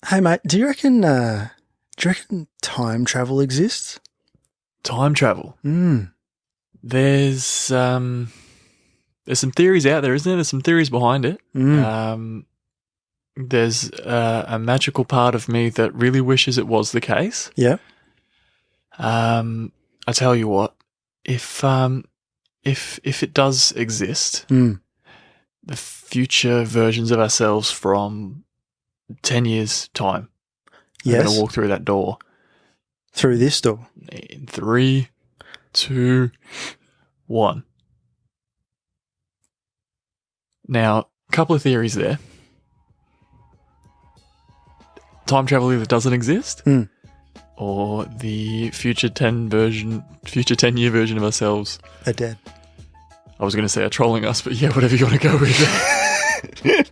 Hey, mate, do you reckon time travel exists? Time travel. There's some theories out there, isn't there? There's some theories behind it. There's a magical part of me that really wishes it was the case. Yeah. I tell you what, if it does exist, the future versions of ourselves from 10 years' time are going to walk through that door. Through this door. In 3, 2, 1. Now, a couple of theories there. Time travel either doesn't exist, or the future 10-year version of ourselves are dead. I was going to say are trolling us, but yeah, whatever you want to go with.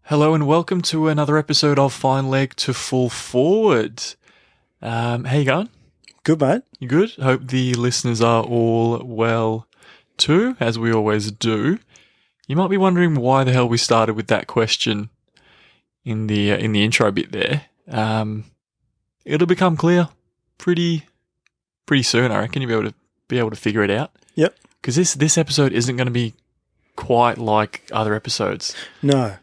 Hello and welcome to another episode of Fine Leg to Full Forward. How you going? Good, mate. You good? Hope the listeners are all well too, as we always do. You might be wondering why the hell we started with that question in the intro bit there. It'll become clear pretty soon, I reckon. You'll be able to figure it out. Yep. Because this episode isn't going to be quite like other episodes. No.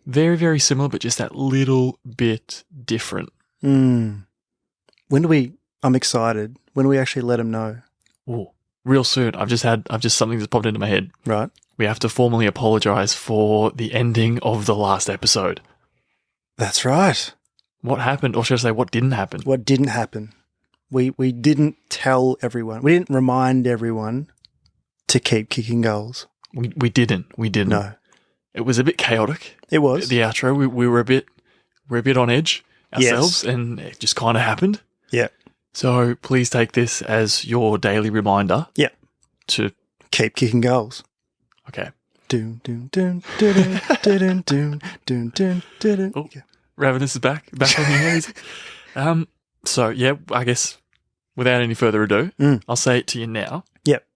Very, very similar, but just that little bit different. I'm excited. When do we actually let them know? Oh, real soon. I've just something just popped into my head. Right. We have to formally apologise for the ending of the last episode. That's right. What happened? Or should I say what didn't happen? What didn't happen? We didn't tell everyone. We didn't remind everyone to keep kicking goals. We didn't. No. It was a bit chaotic. It was. The outro, we were a bit on edge ourselves, and it just kind of happened. Yeah. So please take this as your daily reminder. Yeah. To keep kicking goals. Okay. Doom doom doom doom doom doom doom doom doom. Oh, Ravenous is back on the hands. So yeah, I guess without any further ado, I'll say it to you now. Yep.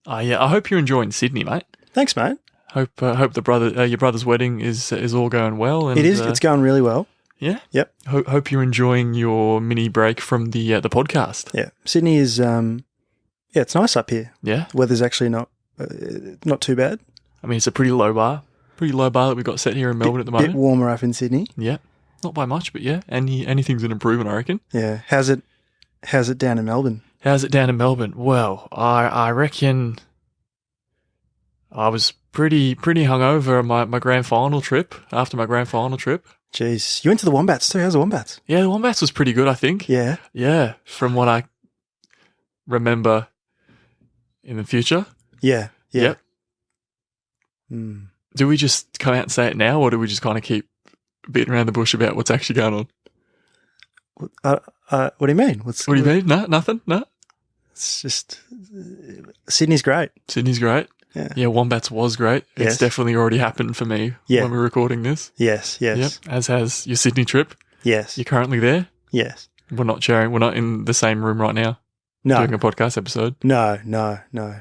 I hope you're enjoying Sydney, mate. Thanks, mate. Hope your brother's wedding is all going well. And, it is. It's going really well. Yeah. Yep. Hope you're enjoying your mini break from the podcast. Yeah. Sydney is. It's nice up here. Yeah. The weather's actually not too bad. I mean, it's a pretty low bar that we've got set here in Melbourne at the moment. Bit warmer up in Sydney. Yeah. Not by much, but yeah. Anything's an improvement, I reckon. Yeah. How's it down in Melbourne? How's it down in Melbourne? Well, I reckon I was pretty hungover at my grand final trip. After my grand final trip, jeez, you went to the Wombats too. How's the Wombats? Yeah, the Wombats was pretty good, I think. Yeah, from what I remember in the future. Yeah. Yep. Do we just come out and say it now, or do we just kind of keep beating around the bush about what's actually going on? What do you mean? What do you mean? No, nothing. No. It's just Sydney's great. Yeah, Wombats was great. Yes. It's definitely already happened for me when we're recording this. Yes. Yep, as has your Sydney trip. Yes. You're currently there? Yes. We're not in the same room right now. No. Doing a podcast episode. No.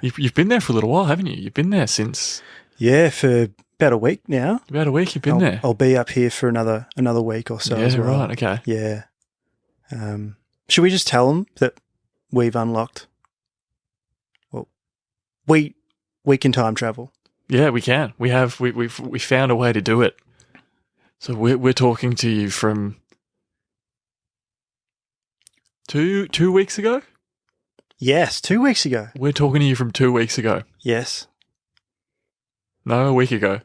You've been there for a little while, haven't you? You've been there since... Yeah, for about a week now. About a week you've been there. I'll be up here for another week or so as well. Right, okay. Yeah. Should we just tell them that we've unlocked... Well, we can time travel. Yeah, we can. We found a way to do it. So we're talking to you from two weeks ago? Yes, 2 weeks ago. We're talking to you from 2 weeks ago. Yes. No, a week ago.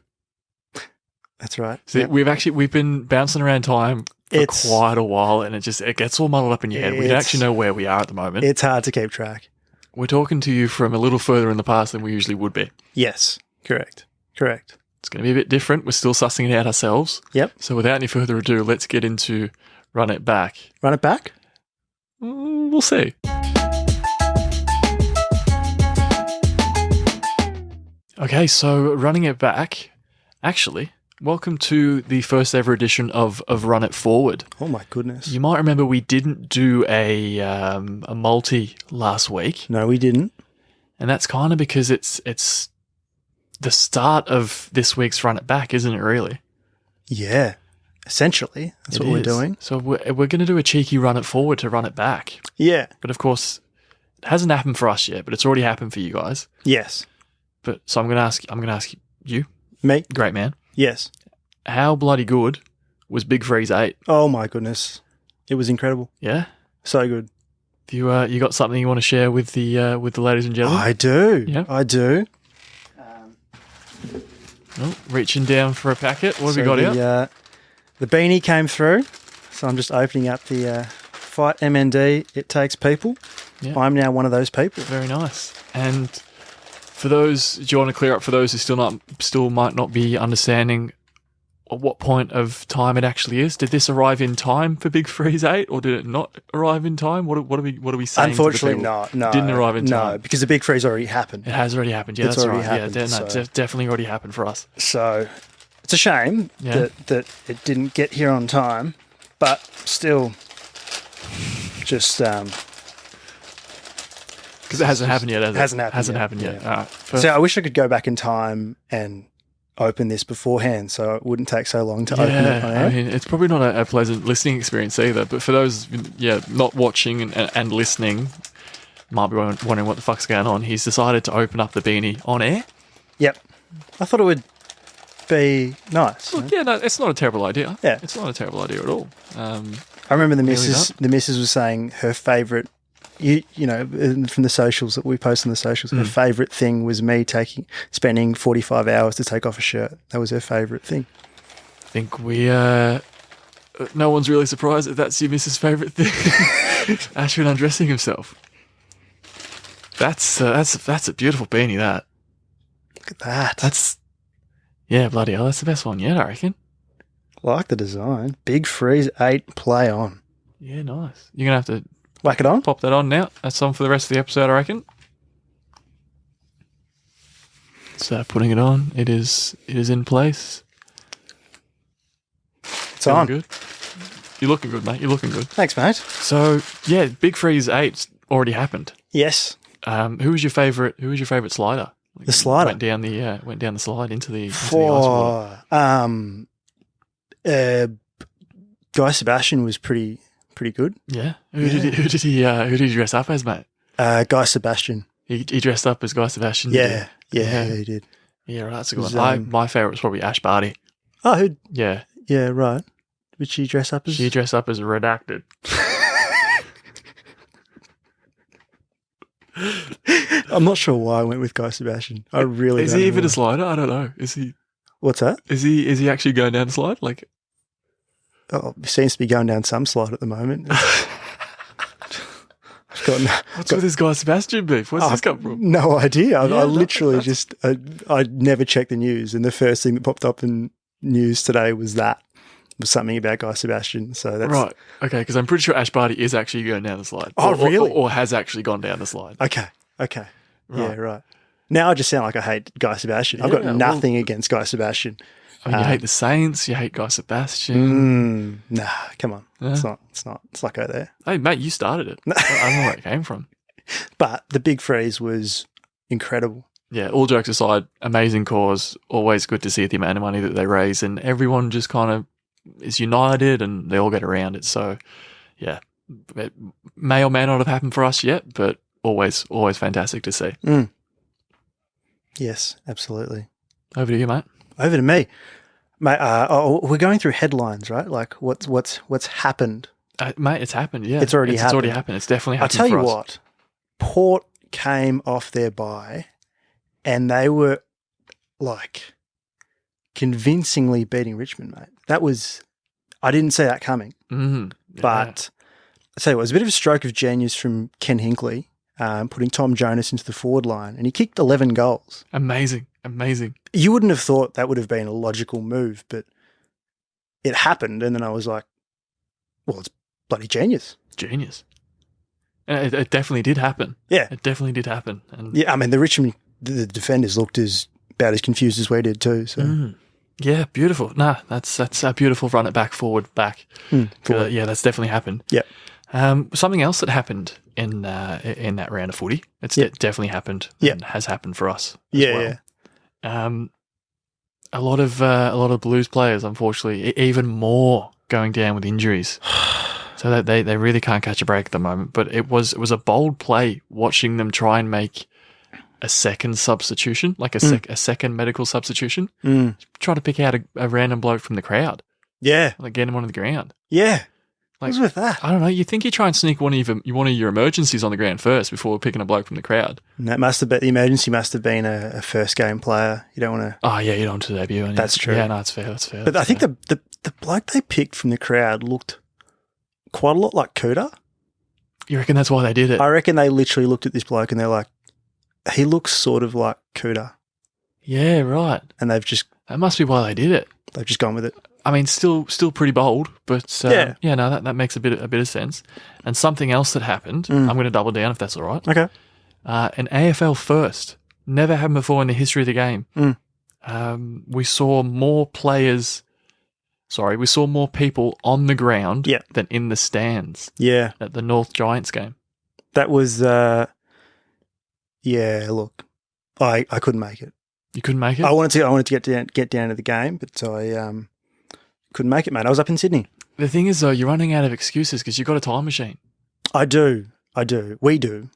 That's right. See, yep. we've been bouncing around time for quite a while, and it gets all muddled up in your head. We don't actually know where we are at the moment. It's hard to keep track. We're talking to you from a little further in the past than we usually would be. Yes, correct. It's going to be a bit different. We're still sussing it out ourselves. Yep. So without any further ado, let's get into Run It Back. Run it back? We'll see. Okay, so running it back, actually, Welcome to the first ever edition of Run It Forward. Oh my goodness. You might remember we didn't do a multi last week, No, we didn't. and that's kind of because it's the start of this week's Run It Back, isn't it? Really? Yeah. Essentially, that's what we're doing. So we're going to do a cheeky Run It Forward to Run It Back, Yeah. but of course, it hasn't happened for us yet, but it's already happened for you guys. Yes. But so I'm going to ask you, Me? great man, Yes. how bloody good was Big Freeze 8? Oh my goodness. It was incredible. Yeah. So good. You got something you want to share with the ladies and gentlemen? I do. Yeah. I do. Oh, reaching down for a packet. What have we got here? The beanie came through, so I'm just opening up the Fight MND. It takes people. Yeah. I'm now one of those people. Very nice. And for those, do you want to clear up for those who still might not be understanding at what point of time it actually is? Did this arrive in time for Big Freeze 8, or did it not arrive in time? What are we saying? Unfortunately, not. No, didn't arrive in time. No, because the big freeze already happened. It has already happened. Yeah, It's that's already right. happened, Definitely already happened for us. So it's a shame Yeah. that it didn't get here on time, but still, just Because it hasn't happened yet, has it? Hasn't happened yet, yet. yeah. All right. So I wish I could go back in time and open this beforehand, so it wouldn't take so long to open it on air. I mean, it's probably not a pleasant listening experience either. But for those, not watching and listening, might be wondering what the fuck's going on. He's decided to open up the beanie on air. Yep, I thought it would be nice. Look, yeah, no, it's not a terrible idea. Yeah. It's not a terrible idea at all. I remember the Really missus. The missus was saying her favourite. You know, from the socials that we post on the socials, her favourite thing was me spending 45 hours to take off a shirt. That was her favourite thing. I think we, no one's really surprised that that's your missus' favourite thing. Ashwin undressing himself. That's a beautiful beanie, that. Look at that. Yeah, bloody hell, that's the best one yet, I reckon. Like the design. Big Freeze 8 play on. Yeah, nice. You're going to have to Whack it on. pop that on now. That's on for the rest of the episode, I reckon. So putting it on, it is in place. It's Feeling on. good. You're looking good, mate. You're looking good. Thanks, mate. So yeah, Big Freeze 8 already happened. Yes. Who was your favourite slider? The slider? Went down the slide into the ice wall. Guy Sebastian was pretty good. Yeah. Who did he dress up as, mate? Guy Sebastian. He dressed up as Guy Sebastian. Yeah, Yeah. he did. Yeah, right. That's a good Was, one. My favourite was probably Ash Barty. Oh, who? Yeah. Yeah, right. Did she dress up as? She dressed up as Redacted. I'm not sure why I went with Guy Sebastian. I really Is don't he know even why. a slider? I don't know. Is he? What's that? Is he actually going down the slide? Like, Oh, he seems to be going down some slide at the moment. I've got what's with this Guy Sebastian beef? Where's this come from? no idea. Yeah, I literally just I never checked the news, and the first thing that popped up in news today was something about Guy Sebastian. So that's Right. Okay, because I'm pretty sure Ash Barty is actually going down the slide. Oh, really? Or has actually gone down the slide. Okay. Right. Yeah, right. Now I just sound like I hate Guy Sebastian. I've got Yeah, nothing against Guy Sebastian. I mean, you hate the Saints, you hate Guy Sebastian. Nah, come on. Yeah. It's not. Let's not go there. Hey, mate, you started it. I don't know where it came from. But the Big Freeze was incredible. Yeah, all jokes aside, amazing cause. Always good to see the amount of money that they raise, and everyone just kind of is united and they all get around it. So, yeah, it may or may not have happened for us yet, but always fantastic to see. Yes, absolutely. Over to you, mate. Over to me. Mate, we're going through headlines, right? Like what's happened. Mate, it's happened, yeah. It's already It's happened. already happened. It's definitely I'll happened tell for you us. what, Port came off their bye and they were like convincingly beating Richmond, mate. I didn't see that coming. Mm-hmm. Yeah. But I tell you what, it was a bit of a stroke of genius from Ken Hinkley, putting Tom Jonas into the forward line, and he kicked 11 goals. Amazing. You wouldn't have thought that would have been a logical move, but it happened, and then I was like, well, it's bloody genius. Genius. And it definitely did happen. Yeah. It definitely did happen. And Yeah, I mean, the defenders looked about as confused as we did too. So Yeah, beautiful. Nah, that's a beautiful run it back, forward, back. Forward. Yeah, that's definitely happened. Yeah. Something else that happened in that round of footy, it's definitely happened and has happened for us as well. Yeah. A lot of Blues players, unfortunately, even more going down with injuries. So that they really can't catch a break at the moment. But it was a bold play watching them try and make a second substitution, like a second medical substitution. Try to pick out a random bloke from the crowd. Yeah. Like get him onto the ground. Yeah. Like, What's with that? I don't know. You think you try and sneak one of your emergencies on the ground first before picking a bloke from the crowd. And that must have been, the emergency must have been a first game player. You don't want to. Oh yeah, you don't want to debut. That's true. Yeah, no, that's fair. That's fair. But I think the bloke they picked from the crowd looked quite a lot like Kuda. You reckon that's why they did it? I reckon they literally looked at this bloke and they're like, he looks sort of like Kuda. Yeah, right. And that must be why they did it. they've just gone with it. I mean, still pretty bold, but Yeah. No, that makes a bit of sense. And something else that happened, I'm going to double down if that's all right. Okay. An AFL first, never happened before in the history of the game. We saw more people on the ground than in the stands. Yeah. At the North Giants game. That was, look, I couldn't make it. You couldn't make it? I wanted to get down to the game, but I couldn't make it, mate. I was up in Sydney. The thing is, though, you're running out of excuses because you've got a time machine. I do. We do.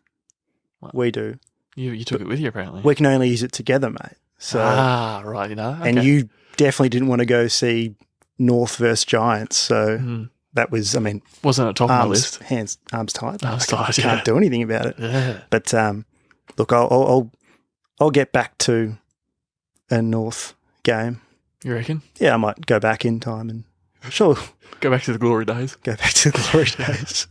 Well, we do. You took it with you, apparently. We can only use it together, mate. So, right, okay. And you definitely didn't want to go see North versus Giants, so that was, I mean... Wasn't at the top of my list. Arms tight. Arms tight, I can't do anything about it. Yeah. But, look, I'll get back to a North game. You reckon? Yeah, I might go back in time and... Sure. Go back to the glory days. Go back to the glory days.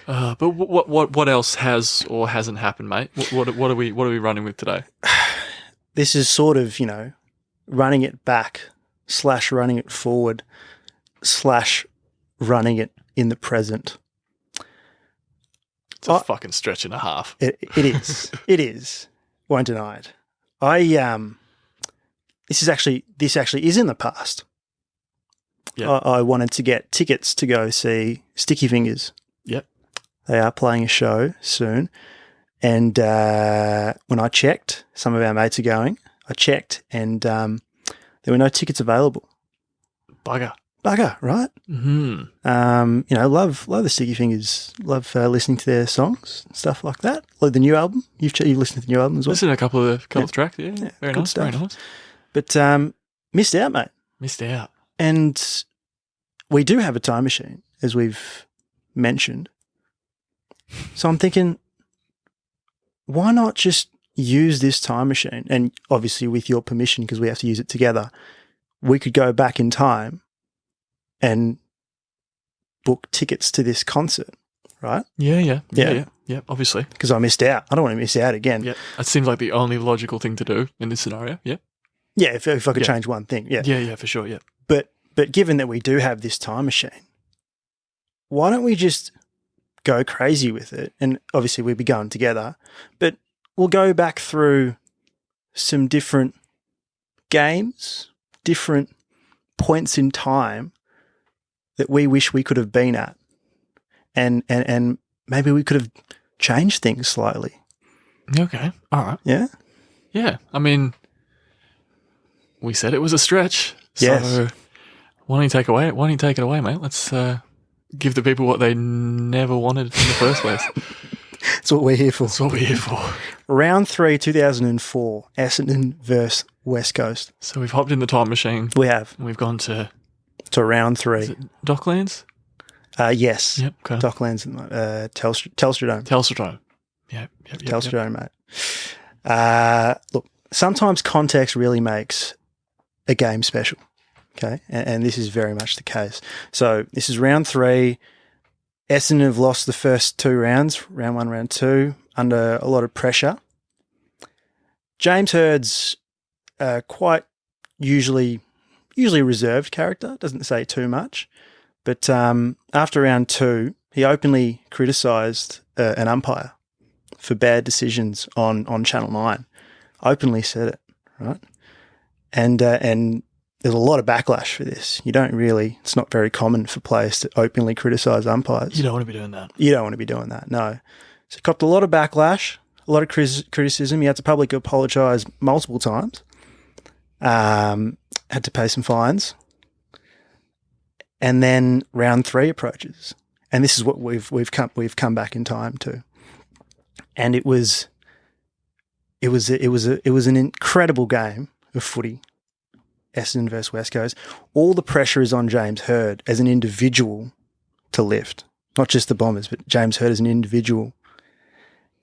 But what else has or hasn't happened, mate? What are we running with today? This is sort of, running it back / running it forward / running it in the present. It's a fucking stretch and a half. It is. It is. Won't deny it. This actually is in the past. Yep. I wanted to get tickets to go see Sticky Fingers. Yep. They are playing a show soon. And when I checked, some of our mates are going, I checked and there were no tickets available. Bugger, right? Mm-hmm. Love the Sticky Fingers. Love listening to their songs, stuff like that. Like the new album. You've listened to the new album as well? Listened to a couple of tracks, yeah. Very good nice, stuff. very nice. But missed out, mate. Missed out. And we do have a time machine, as we've mentioned. So I'm thinking, why not just use this time machine? And obviously with your permission, because we have to use it together, we could go back in time and book tickets to this concert, right? Yeah, obviously. Because I missed out. I don't want to miss out again. Yeah, that seems like the only logical thing to do in this scenario, yeah. Yeah, if I could change one thing, yeah. Yeah, for sure, yeah. But given that we do have this time machine, why don't we just go crazy with it? And obviously we'll be going together, but we'll go back through some different games, different points in time that we wish we could have been at. And maybe we could have changed things slightly. Okay, all right. Yeah? Yeah, I mean, we said it was a stretch. Yes. So why don't you take it away, mate? Let's give the people what they never wanted in the first place. That's what we're here for. That's what we're here for. Round 3, 2004, Essendon versus West Coast. So we've hopped in the time machine. We have. And we've gone to round 3. Is it Docklands? Yes. Yep. Okay. Docklands, Telstra Dome. Telstra Dome. Yep. Telstra Dome, mate. Look, sometimes context really makes a game special. Okay, and this is very much the case. So this is round 3. Essendon have lost the first 2 rounds, round 1, round 2, under a lot of pressure. James Hurd's quite usually reserved character, doesn't say too much. But after round 2, he openly criticised an umpire for bad decisions on Channel 9. Openly said it, right? And there's a lot of backlash for this. It's not very common for players to openly criticise umpires. You don't want to be doing that. You don't want to be doing that, no. So he copped a lot of backlash, a lot of criticism. He had to publicly apologise multiple times. Had to pay some fines. And then round 3 approaches. And this is what we've come back in time to. And it was an incredible game of footy. Essendon versus West Coast. All the pressure is on James Hird as an individual to lift, not just the Bombers, but James Hird as an individual.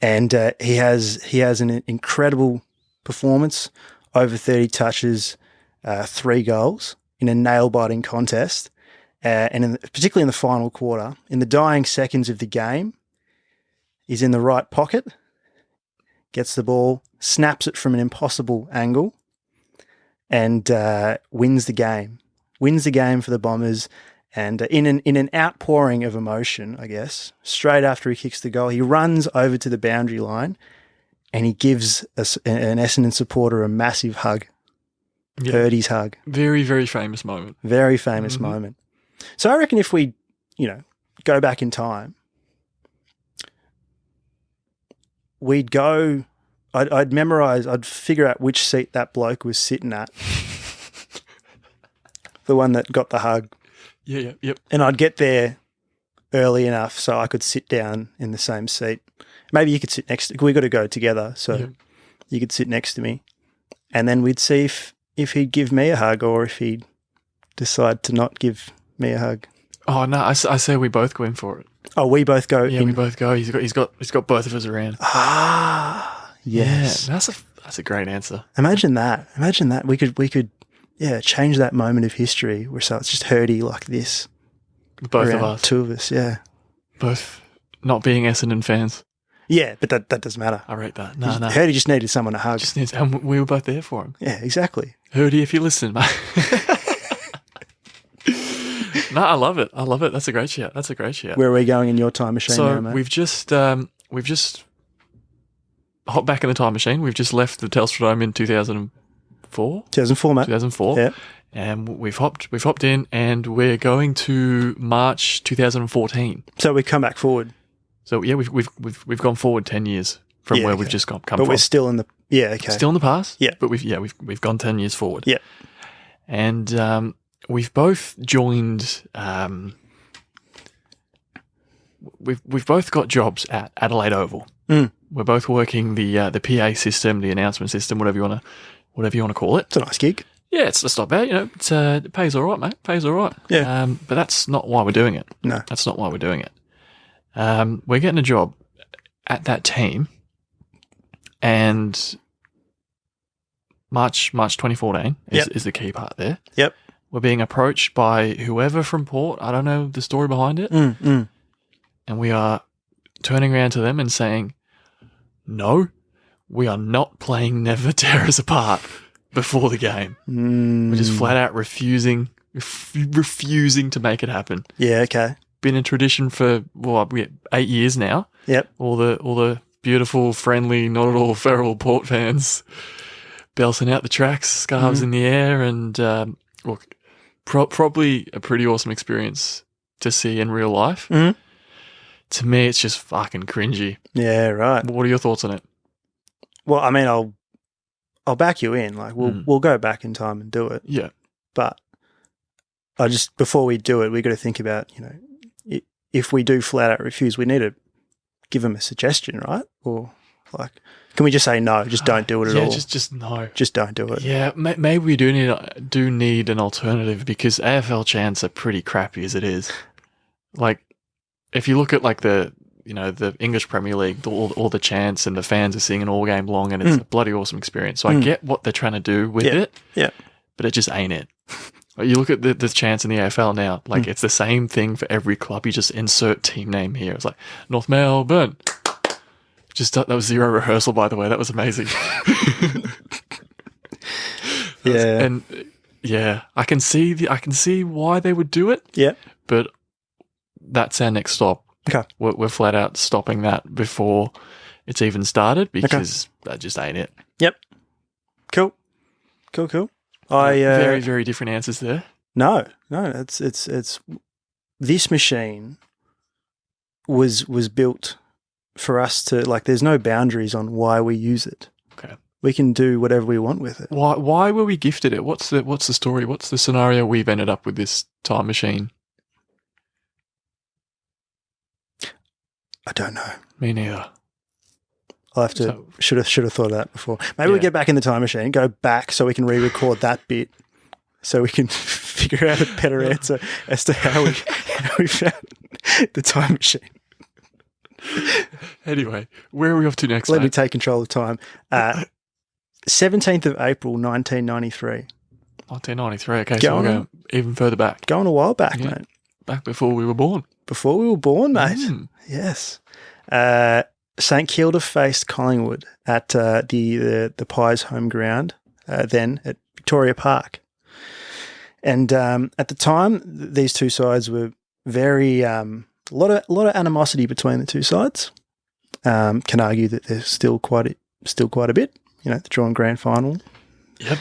And he has an incredible performance, over 30 touches, 3 goals in a nail-biting contest, and particularly in the final quarter. In the dying seconds of the game, he's in the right pocket, gets the ball, snaps it from an impossible angle, and wins the game. Wins the game for the Bombers. And in an outpouring of emotion, I guess, straight after he kicks the goal, he runs over to the boundary line and he gives an Essendon supporter a massive hug. Yeah. Purdy's hug. Very, very famous moment. Very famous moment. So I reckon if we, go back in time, we'd go... I'd figure out which seat that bloke was sitting at. The one that got the hug. Yeah, yep. And I'd get there early enough so I could sit down in the same seat. Maybe you could sit next to... We got to go together, so you could sit next to me. And then we'd see if he'd give me a hug or if he'd decide to not give me a hug. Oh, no, I say we both go in for it. Oh, we both go Yeah, we both go. He's got both of us around. Yes. Yeah, that's a great answer. Imagine that. We could change that moment of history where so it's just Hirdy like this. Both of us. 2 of us, yeah. Both not being Essendon fans. Yeah, but that doesn't matter. I rate that. No. Hirdy just needed someone to hug. And we were both there for him. Yeah, exactly. Hirdy, if you listen, mate. No, I love it. That's a great shout. Where are we going in your time machine so now, mate? we've just hopped back in the time machine. We've just left the Telstra Dome in 2004. 2004, mate. 2004. Yeah. And we've hopped in, and we're going to March 2014. So we come back forward. So yeah, we've gone forward 10 years from where we've just come from. But we're still in the still in the past. Yeah. But we've gone 10 years forward. Yeah. And we've both joined. We've both got jobs at Adelaide Oval. Mm. We're both working the PA system, the announcement system, whatever you want to call it. It's a nice gig. Yeah, it's not bad. It pays all right, mate. Pays all right. Yeah. But that's not why we're doing it. No. That's not why we're doing it. We're getting a job at that team, and March 2014 is the key part there. Yep. We're being approached by whoever from Port. I don't know the story behind it. And we are turning around to them and saying, no, we are not playing Never Tear Us Apart before the game. We're just flat out refusing to make it happen. Yeah, okay. Been a tradition for 8 years now. Yep. All the beautiful, friendly, not at all feral Port fans belting out the tracks, scarves in the air, and probably a pretty awesome experience to see in real life. Mm-hmm. To me, it's just fucking cringy. Yeah, right. What are your thoughts on it? Well, I mean, I'll back you in. Like, we'll go back in time and do it. Yeah. But before we do it, we got to think about, if we do flat out refuse, we need to give them a suggestion, right? Or like, can we just say no? Just don't do it at all. Yeah, just no. Just don't do it. Yeah, maybe we do need an alternative, because AFL chants are pretty crappy as it is. Like, if you look at like the English Premier League, all the chants and the fans are singing all game long, and it's a bloody awesome experience. So I get what they're trying to do with it. Yeah. But it just ain't it. Like, you look at the chants in the AFL now, like it's the same thing for every club. You just insert team name here. It's like North Melbourne. That was zero rehearsal, by the way. That was amazing. Yeah. And yeah, I can see why they would do it. Yeah. But that's our next stop. Okay. We're flat out stopping that before it's even started, because that just ain't it. Yep. Cool. Very, very different answers there. No, it's this machine was built for us to, like, there's no boundaries on why we use it. Okay. We can do whatever we want with it. Why were we gifted it? What's the story? What's the scenario we've ended up with this time machine? I don't know. Me neither. I'll have to should have thought of that before. Maybe we get back in the time machine, go back so we can re-record that bit, so we can figure out a better answer as to how we found the time machine. Anyway, where are we off to next? Let me take control of time. 17th of April, 1993. 1993. Okay, so we're going even further back. Going a while back, mate. Back before we were born. Before we were born, mate. Yes. St Kilda faced Collingwood at the Pies home ground, then at Victoria Park. And at the time, these two sides were very a lot of animosity between the two sides. Can argue that there's still quite a bit. You know, the drawn grand final. Yep.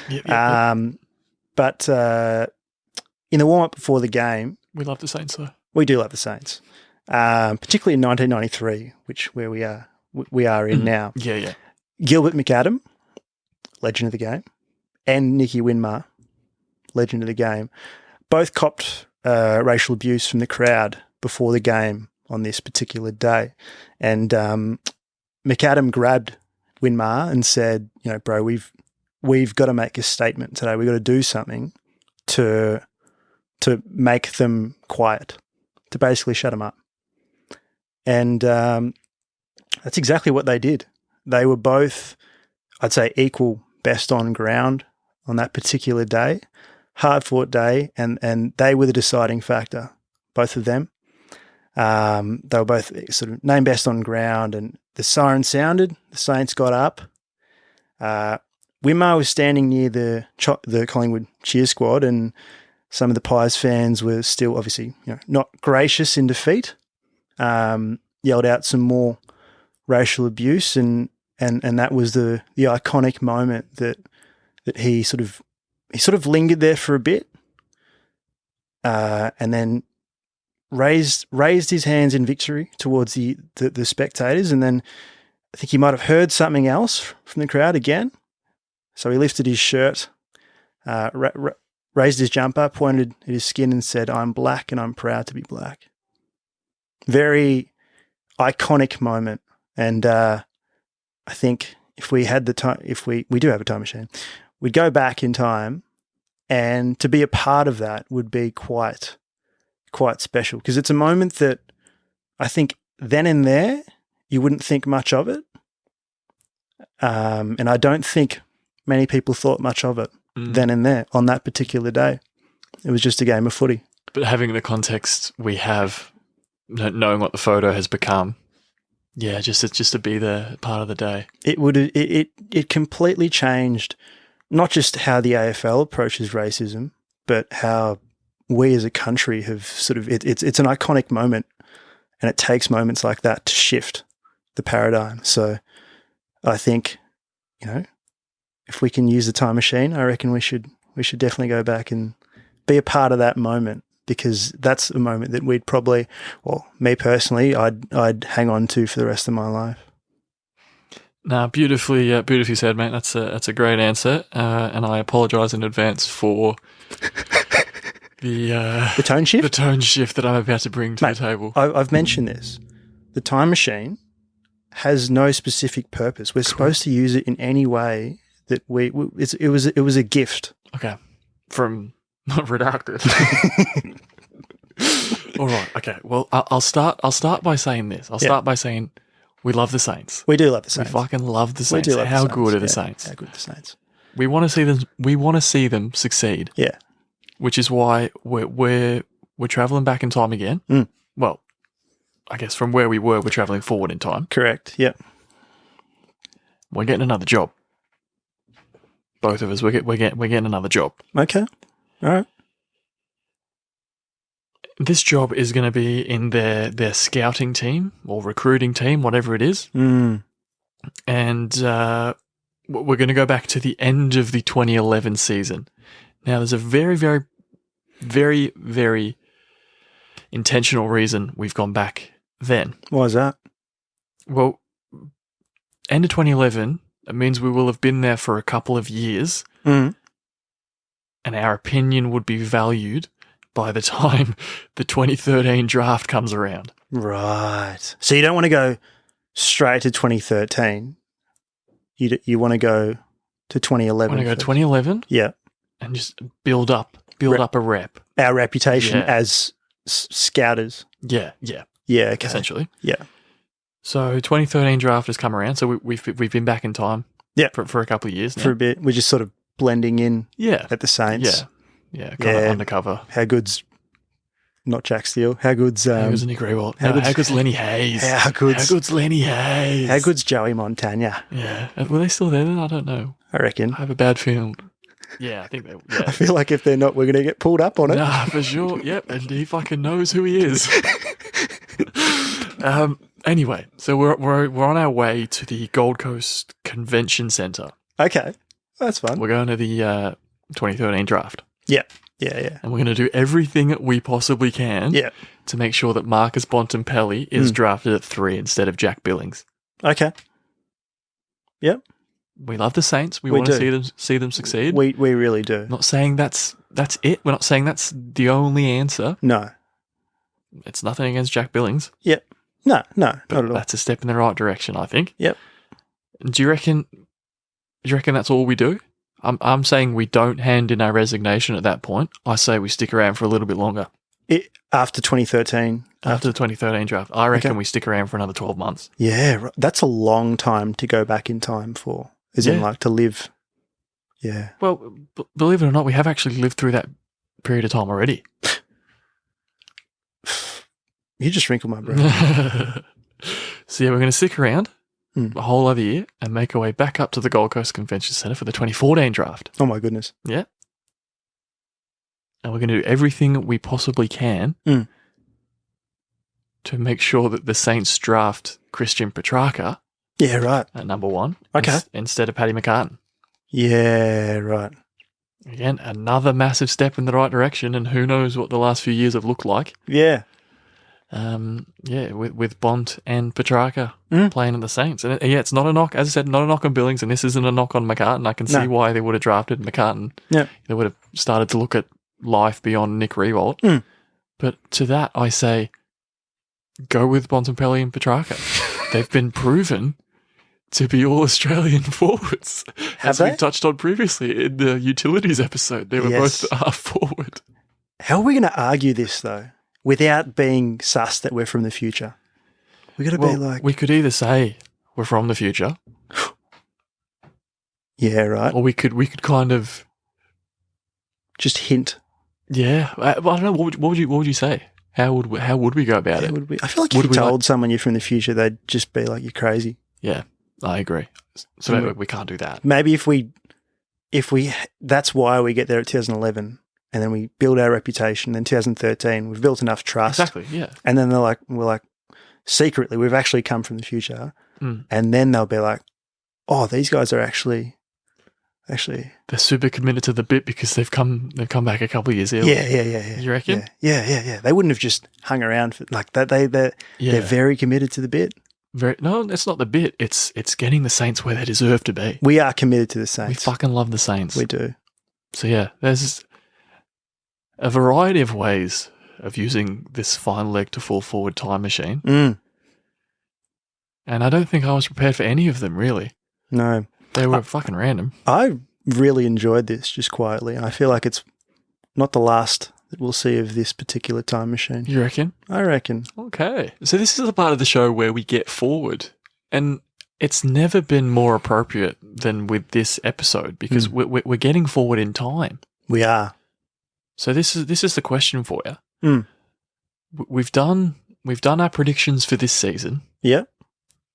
But in the warm up before the game, we love the Saints, though. We do love the Saints, particularly in 1993, where we are in now. Yeah. Gilbert McAdam, legend of the game, and Nicky Winmar, legend of the game, both copped racial abuse from the crowd before the game on this particular day. And McAdam grabbed Winmar and said, "You know, bro, we've got to make a statement today. We've got to do something to make them quiet, to basically shut them up." And that's exactly what they did. They were both, I'd say, equal best on ground on that particular day, hard-fought day, and they were the deciding factor, both of them. They were both sort of named best on ground, and the siren sounded, the Saints got up. Winmar was standing near the Collingwood cheer squad, and some of the Pies fans were still obviously, you know, not gracious in defeat, yelled out some more racial abuse, and that was the iconic moment that he sort of lingered there for a bit, and then raised his hands in victory towards the spectators, and then I think he might have heard something else from the crowd again, so he lifted his shirt, raised his jumper, pointed at his skin, and said, "I'm black and I'm proud to be black." Very iconic moment. And I think if we had the time, if we do have a time machine, we'd go back in time, and to be a part of that would be quite special, because it's a moment that I think then and there you wouldn't think much of it, and I don't think many people thought much of it then and there on that particular day. It was just a game of footy. But having the context we have, knowing what the photo has become, yeah, just to be there part of the day. It completely changed not just how the AFL approaches racism, but how we as a country have sort of it's an iconic moment, and it takes moments like that to shift the paradigm. So I think, you know, if we can use the time machine, I reckon we should definitely go back and be a part of that moment, because that's a moment that we'd probably, well, me personally, I'd hang on to for the rest of my life. Nah, beautifully said, mate. That's a great answer, and I apologise in advance for the tone shift. The tone shift that I'm about to bring to the table. I've mentioned this. The time machine has no specific purpose. We're supposed to use it in any way that it was a gift. Okay, from redacted. All right. Okay. Well, I'll start by saying this. I'll start by saying we love the Saints. We do love the Saints. We fucking love the Saints. We do love How the Saints. good are the Saints? How good are the Saints? We want to see them. We want to see them succeed. Yeah. Which is why we're traveling back in time again. Well, I guess from where we were, we're traveling forward in time. Correct. Yep. We're getting another job. Both of us. We're getting another job. Okay. All right. This job is going to be in their scouting team or recruiting team, whatever it is. And we're going to go back to the end of the 2011 season. Now, there's a very, very, very, very intentional reason we've gone back then. Why is that? Well, end of 2011, it means we will have been there for a couple of years, Mm. and our opinion would be valued by the time the 2013 draft comes around. Right. So you don't want to go straight to 2013. You want to go to 2011. I want to go first. 2011 Yeah. and just build up a rep. Our reputation Yeah. as scouters. Yeah, Yeah, okay. essentially. Yeah. So 2013 draft has come around, so we've been back in time. Yeah. For a couple of years now. For a bit. We're just sort of blending in Yeah. at the Saints. Yeah, kind of undercover. How good's not Jack Steele? How good's How good's Nick Rewalt? How good's Lenny Hayes? How good's Lenny Hayes? How good's Joey Montagna? Yeah. Were they still there then? I don't know. I reckon. I have a bad feeling. Yeah, I think they I yeah. feel like if they're not, we're going to get pulled up on it. Nah, for sure. Yep, and he fucking knows who he is. Anyway, so we're on our way to the Gold Coast Convention Centre. Okay. That's fun. We're going to the 2013 draft. Yeah. And we're going to do everything we possibly can to make sure that Marcus Bontempelli is drafted at 3 instead of Jack Billings. Okay. Yep. We love the Saints. We We want to do. see them succeed. We really do. Not saying that's it. We're not saying that's the only answer. No. It's nothing against Jack Billings. Yep. No, But not at all. that's a step in the right direction, I think. Yep. Do you reckon that's all we do? I'm saying we don't hand in our resignation at that point. I say we stick around for a little bit longer. After 2013. After the 2013 draft. I reckon Okay. we stick around for another 12 months. Yeah. Right. That's a long time to go back in time for. As in Yeah. like to live. Yeah. Well, believe it or not, we have actually lived through that period of time already. You just wrinkled my brain. So yeah, we're going to stick around Mm. a whole other year and make our way back up to the Gold Coast Convention Centre for the 2014 draft. Oh my goodness. Yeah. And we're going to do everything we possibly can Mm. to make sure that the Saints draft Christian Petrarca Yeah, right. at number 1 Okay. instead of Paddy McCartan. Yeah, right. Again, another massive step in the right direction, and who knows what the last few years have looked like. Yeah. With Bont and Petrarca Mm. playing at the Saints. And it's not a knock, as I said, not a knock on Billings, and this isn't a knock on McCartan. I can see No. why they would have drafted McCartan. Yeah. They would have started to look at life beyond Nick Rewalt. Mm. But to that, I say, go with Bontempelli and Petrarca. They've been proven to be all Australian forwards. Have As they? we touched on previously in the utilities episode. They were Yes. both half forward. How are we going to argue this though, without being sus that we're from the future? We got to be like, we could either say we're from the future, yeah, right. or we could kind of, Just hint. yeah. I don't know. What would you say? How would we go about How it? would we? I feel like Would if you we told someone you're from the future, they'd just be like, "You're crazy." Yeah, I agree. So Mm. maybe we can't do that. Maybe if we, that's why we get there at 2011, and then we build our reputation. Then 2013, we've built enough trust, Exactly. Yeah. and then we're like, secretly, we've actually come from the future, Mm. and then they'll be like, "Oh, these guys are actually." They're super committed to the bit because they've come back a couple of years early. Yeah. You reckon? Yeah. They wouldn't have just hung around for like that. They're very committed to the bit. No, it's not the bit. It's getting the Saints where they deserve to be. We are committed to the We Saints. fucking love the Saints. We do. So yeah, there's a variety of ways of using this fine leg to full forward time machine. Mm. And I don't think I was prepared for any of them, really. No, They were fucking random. I really enjoyed this just quietly, and I feel like it's not the last that we'll see of this particular time machine. You reckon? I reckon. Okay. So this is the part of the show where we get forward. And it's never been more appropriate than with this episode because we're getting forward in time. We are. So this is the question for you. Mm. We've done our predictions for this season. Yep.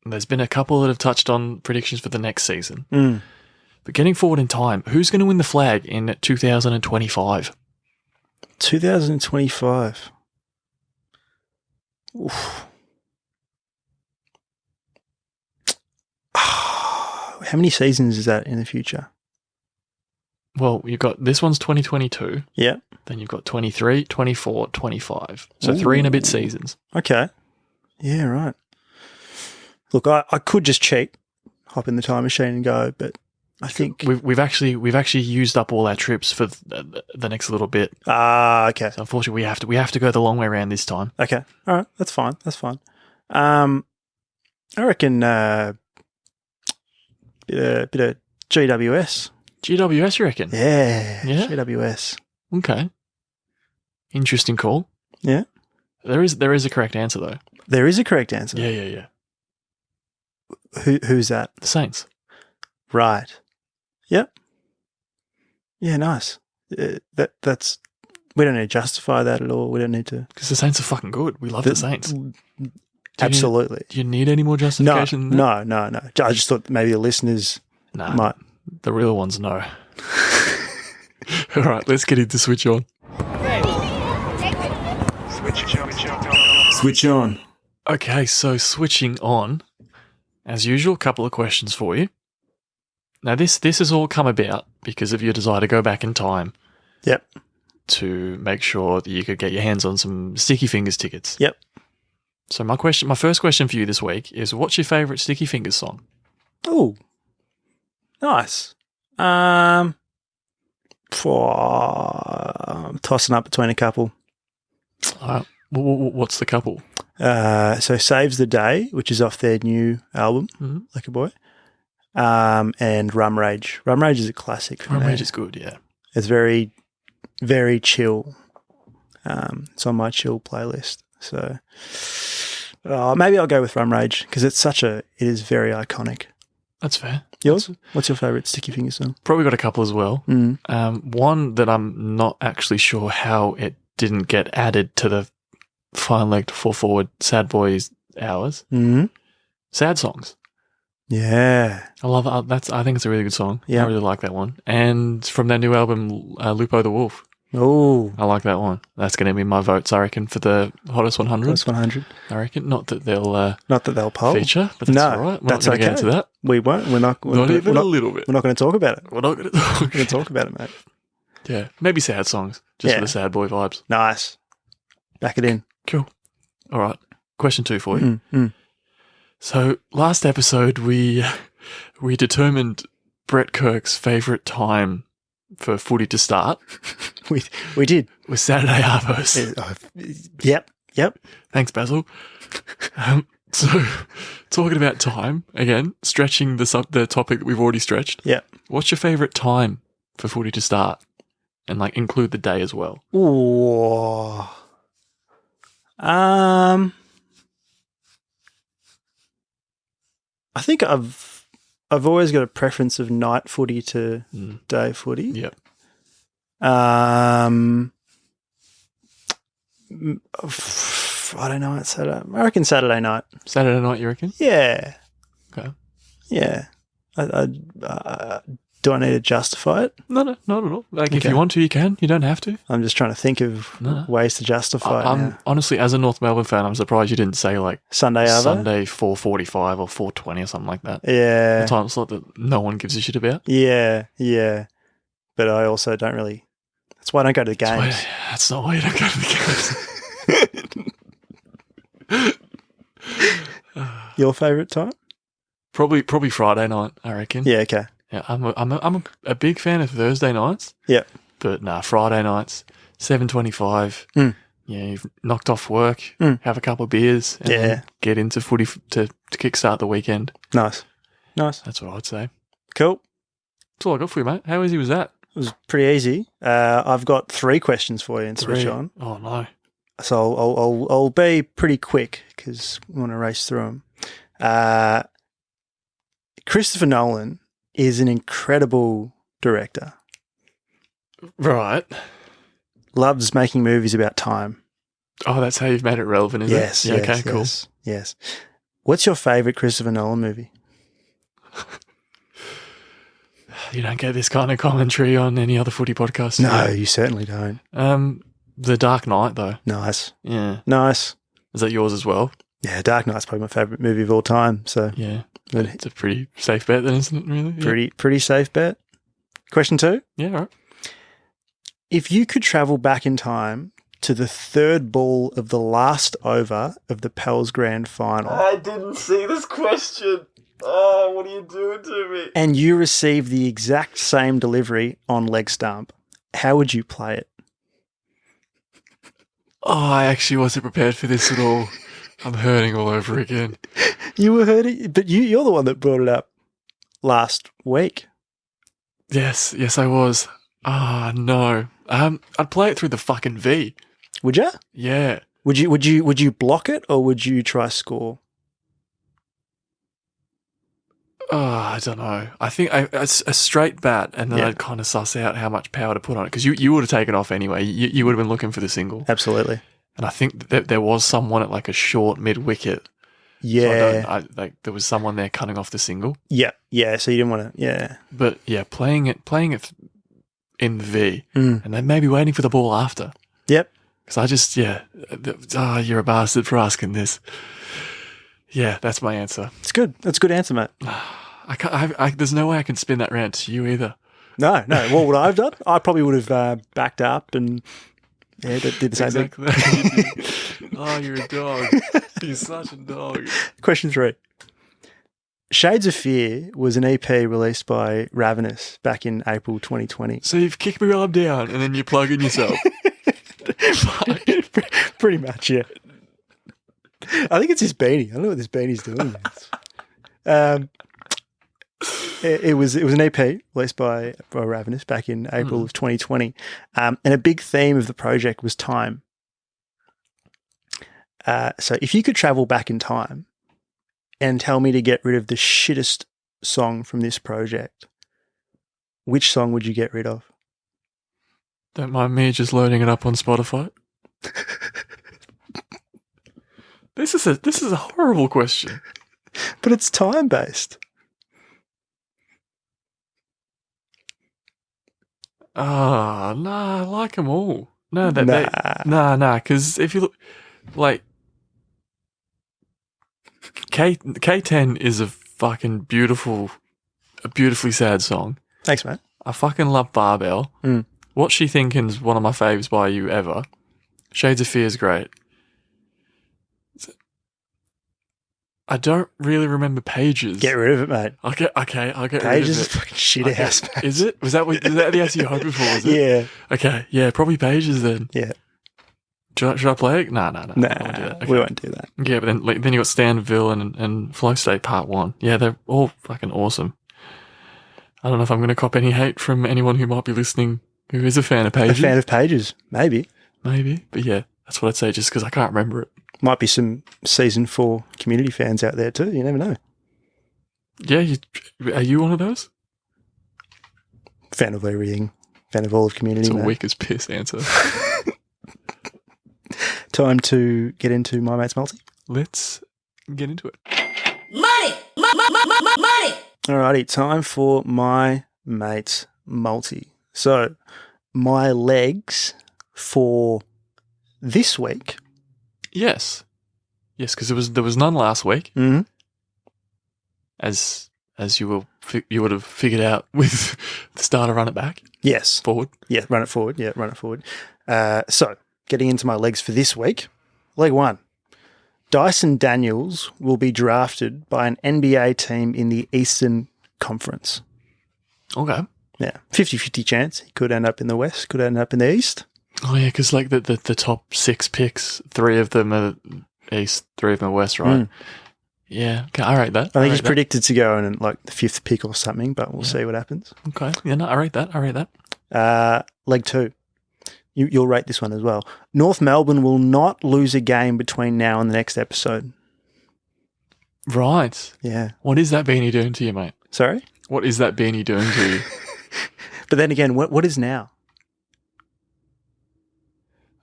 There's been a couple that have touched on predictions for the next season. Mm. But getting forward in time, who's going to win the flag in 2025? 2025. Oof. How many seasons is that in the future? Well, you've got this one's 2022. Yeah. Then you've got 23, 24, 25. So 3 and a bit seasons. Okay. Yeah, right. Look, I could just cheat, hop in the time machine and go, but I think We've actually used up all our trips for the next little bit. okay. So unfortunately, we have to go the long way around this time. Okay. All right. That's fine. I reckon bit of GWS. GWS, you reckon? Yeah. Yeah? GWS. Okay. Interesting call. Yeah. There is a correct answer though. There is a correct answer. Yeah. Who's that? The Saints. Right. Yep. Yeah, nice. That's we don't need to justify that at all. We don't need to. Because the Saints are fucking good. We love the Saints. Absolutely. Do you need any more justification? No. I just thought maybe the listeners might. The real ones know. All right, let's get into Switch On. Switch on. Okay, so switching on, as usual, a couple of questions for you. Now, this has all come about because of your desire to go back in time. Yep. To make sure that you could get your hands on some Sticky Fingers tickets. Yep. So my first question for you this week is, what's your favourite Sticky Fingers song? Oh, nice. I'm tossing up between a couple. All right. What's the couple? So Saves the Day, which is off their new album, Like a Boy, and Rum Rage. Rum Rage is a classic for me. Rum Rage is good, yeah. It's very, very chill. It's on my chill playlist. So maybe I'll go with Rum Rage because it is very iconic. That's fair. Yours? What's your favourite Sticky Fingers song? Probably got a couple as well. One that I'm not actually sure how it didn't get added to the Fine Leg to Fall Forward Sad Boys hours. Sad songs. Yeah. I love it. I think it's a really good song. Yeah. I really like that one. And from their new album, Lupo the Wolf. Oh. I like that one. That's going to be my votes, I reckon, for the Hottest 100. Hottest 100. I reckon. Not that they'll poll. feature, but that's all right. We're not going to get into that. We won't. We're not a little bit. We're not going to talk about it. We're not going to talk about it, mate. Yeah. Maybe sad songs, just for the sad boy vibes. Nice. Back it in. Cool. All right. Question 2 for you. So last episode, we determined Brett Kirk's favourite time for footy to start. We did. With Saturday Arvos. Yep. Thanks, Basil. So, talking about time, again, stretching the topic that we've already stretched. Yeah. What's your favourite time for footy to start? And, include the day as well. Ooh. I think I've always got a preference of night footy to day footy. Yep. I don't know. It's Saturday. I reckon Saturday night. Saturday night, you reckon? Yeah. Okay. Yeah. Do I need to justify it? No, not at all. If you want to, you can. You don't have to. I'm just trying to think of ways to justify it now. Honestly, as a North Melbourne fan, I'm surprised you didn't say Sunday 4:45 or 4:20 or something like that. Yeah. A time slot that no one gives a shit about. Yeah. But I also don't really. That's why I don't go to the games. That's not why you don't go to the games. Your favourite time? Probably Friday night, I reckon. Yeah. Okay. Yeah, I'm a big fan of Thursday nights. Yeah. But Friday nights, 7:25. Yeah, you've knocked off work, have a couple of beers, and then get into footy to kickstart the weekend. Nice. That's what I'd say. Cool. That's all I got for you, mate. How easy was that? It was pretty easy. I've got 3 questions for you in Switch On. Oh, no. So I'll be pretty quick because we want to race through them. Christopher Nolan is an incredible director. Right. Loves making movies about time. Oh, that's how you've made it relevant, is it? Yes. Okay, cool. Yes. What's your favourite Christopher Nolan movie? You don't get this kind of commentary on any other footy podcast. No, you certainly don't. The Dark Knight, though. Nice. Yeah. Nice. Is that yours as well? Yeah, Dark Knight's probably my favourite movie of all time. So yeah, it's a pretty safe bet then, isn't it, really? Pretty safe bet. Question 2. Yeah, all right. If you could travel back in time to the third ball of the last over of the Pels Grand Final I didn't see this question. Oh, what are you doing to me? and you receive the exact same delivery on leg stump, how would you play it? Oh, I actually wasn't prepared for this at all. I'm hurting all over again. You were hurting, but you're the one that brought it up last week. Yes, I was. Ah, no. I'd play it through the fucking V. Would you? Yeah. Would you block it or would you try score? Oh, I don't know. I think a straight bat, and then Yeah. I'd kind of suss out how much power to put on it, because you would have taken off anyway. You would have been looking for the single. Absolutely. And I think that there was someone at like a short mid wicket. Yeah. So there was someone there cutting off the single. Yeah. So you didn't want to. Yeah. But yeah, playing it in the V, Mm. and then maybe waiting for the ball after. Yep. Because I just you're a bastard for asking this. Yeah, that's my answer. It's good. That's a good answer, mate. I can't. There's no way I can spin that round to you either. No. What would I have done? I probably would have backed up and did the same thing. Exactly. Oh, you're a dog. You're such a dog. Question 3. Shades of Fear was an EP released by Ravenous back in April 2020. So you've kicked me while I'm down, and then you plug in yourself. Pretty much, yeah. I think it's his beanie. I don't know what this beanie's doing. It was an EP released by Ravenous back in April of 2020, and a big theme of the project was time. So if you could travel back in time and tell me to get rid of the shittest song from this project, which song would you get rid of? Don't mind me just loading it up on Spotify. This is a horrible question. But it's time based. Ah, nah, I like them all. No, because if you look, like, K10 is a fucking beautifully sad song. Thanks, mate. I fucking love Barbell. Mm. What She Thinking's one of my faves by you ever. Shades of Fear is great. I don't really remember Pages. Get rid of it, mate. I'll get Pages rid of it. is a fucking shit house, mate. Is it? Was that the answer you hoped for? Was it? Yeah. Okay. Yeah. Probably Pages then. Yeah. Should I play it? No. Nah, I won't do that. Okay. we won't do that. Yeah, but then you got Stanville and Flow State Part 1. Yeah, they're all fucking awesome. I don't know if I'm going to cop any hate from anyone who might be listening who is a fan of Pages. A fan of Pages, maybe. Maybe. But yeah, that's what I'd say just because I can't remember it. Might be some season 4 Community fans out there too. You never know. Yeah, are you one of those? Fan of everything. Fan of all of Community. It's a mate. weak as piss answer. Time to get into My Mate's Multi. Let's get into it. Money! Money! Alrighty, time for My Mate's Multi. So, my legs for this week. Yes, because there was none last week, Mm-hmm. as you would have figured out with the starter run it back Yes. forward. Yeah, run it forward. Yeah, run it forward. So, getting into my legs for this week. Leg 1. Dyson Daniels will be drafted by an NBA team in the Eastern Conference. Okay. Yeah, 50-50 chance. He could end up in the West, could end up in the East. Oh yeah, because like the top 6 picks, 3 of them are East, 3 of them are West, right? Mm. Yeah, okay, I rate that. I think rate he's that. predicted to go in like the 5th pick or something, but we'll see what happens. Okay, yeah, no, I rate that. Leg 2. You'll rate this one as well. North Melbourne will not lose a game between now and the next episode. Right. Yeah. What is that beanie doing to you, mate? Sorry? What is that beanie doing to you? But then again, what is now?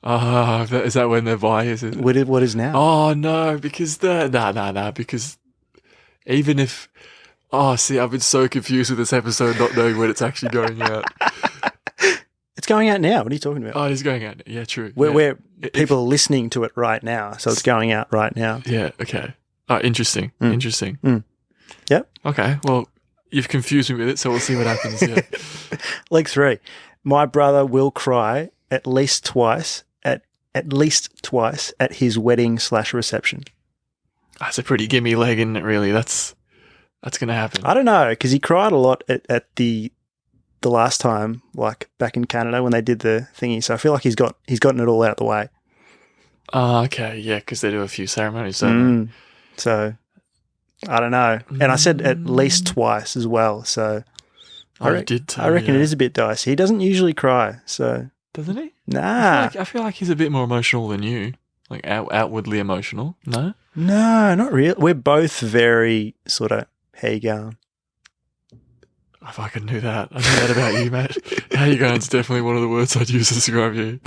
Is that when they're by? Is it? What is now? Oh no, because because even if see, I've been so confused with this episode, not knowing when it's actually going out. It's going out now. What are you talking about? Oh, it is going out. Yeah, true. Where people are listening to it right now, so it's going out right now. Yeah. Okay. Oh, interesting. Mm. Interesting. Mm. Yep. Okay. Well, You've confused me with it, so we'll see what happens. Yeah. Leg 3. My brother will cry at least twice at his wedding/reception. That's a pretty gimme leg, isn't it, really? That's going to happen. I don't know, because he cried a lot at the last time, like back in Canada when they did the thingy. So I feel like he's gotten it all out the way. Oh, okay. Yeah, because they do a few ceremonies, don't they? So I don't know. And I said at least twice as well. So I reckon it is a bit dicey. He doesn't usually cry. So doesn't he? Nah. I feel like he's a bit more emotional than you, like outwardly emotional. No? No, not really. We're both very sort of, how you going? I fucking knew that. I knew that about you, mate. How you going is definitely one of the words I'd use to describe you.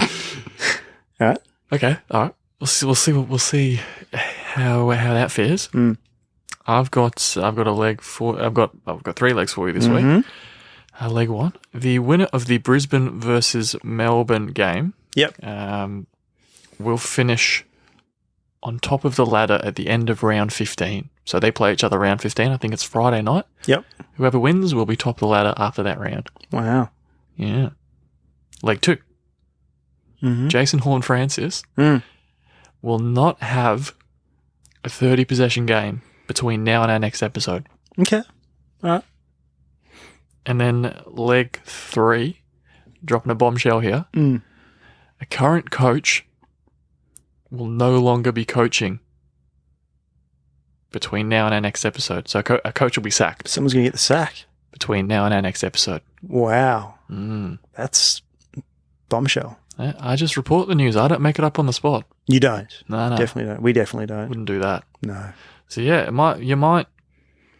All right. Okay. All right. We'll see how that fares. I've got three legs for you this week. Leg 1, the winner of the Brisbane versus Melbourne game. Yep. Will finish on top of the ladder at the end of round 15. So they play each other round 15. I think it's Friday night. Yep. Whoever wins will be top of the ladder after that round. Wow. Yeah. Leg 2. Jason Horne-Francis will not have a 30 possession game between now and our next episode. Okay. All right. And then leg 3, dropping a bombshell here. A current coach will no longer be coaching between now and our next episode. So a coach will be sacked. Someone's going to get the sack. Between now and our next episode. Wow. That's bombshell. I just report the news. I don't make it up on the spot. You don't? No. Definitely don't. We definitely don't. Wouldn't do that. No. So yeah, you might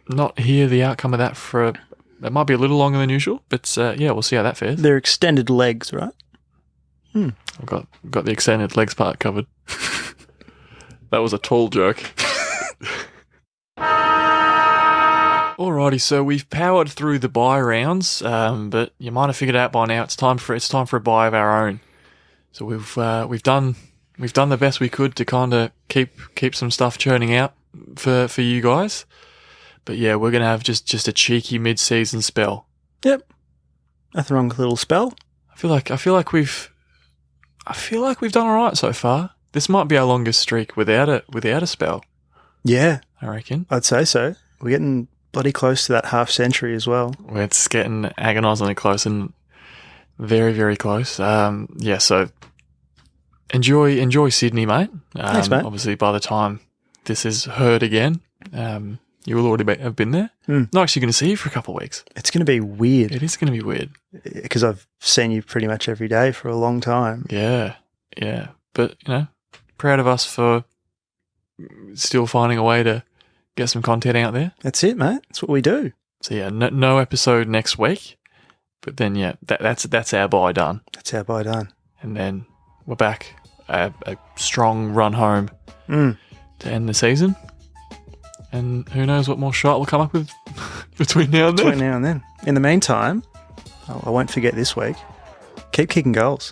not hear the outcome of that it might be a little longer than usual, but yeah, we'll see how that fares. They're extended legs, right? I've got the extended legs part covered. That was a tall joke. Alrighty, so we've powered through the bye rounds, but you might have figured out by now it's time for a bye of our own. So we've done the best we could to kind of keep some stuff churning out for you guys. But yeah, we're gonna have just a cheeky mid-season spell. Yep, nothing wrong with a little spell. I feel like we've done all right so far. This might be our longest streak without a spell. Yeah, I reckon. I'd say so. We're getting bloody close to that half century as well. It's getting agonisingly close and very, very close. Yeah, so enjoy Sydney, mate. Thanks, mate. Obviously, by the time this is heard again, you will already have been there. Not actually going to see you for a couple of weeks. It's going to be weird. It is going to be weird. Because I've seen you pretty much every day for a long time. Yeah. But, proud of us for still finding a way to get some content out there. That's it, mate. That's what we do. So, yeah, no episode next week. But then, yeah, that's our bye done. That's our bye done. And then we're back. A strong run home to end the season. And who knows what more shot we'll come up with between now and then. In the meantime, I won't forget this week, keep kicking goals.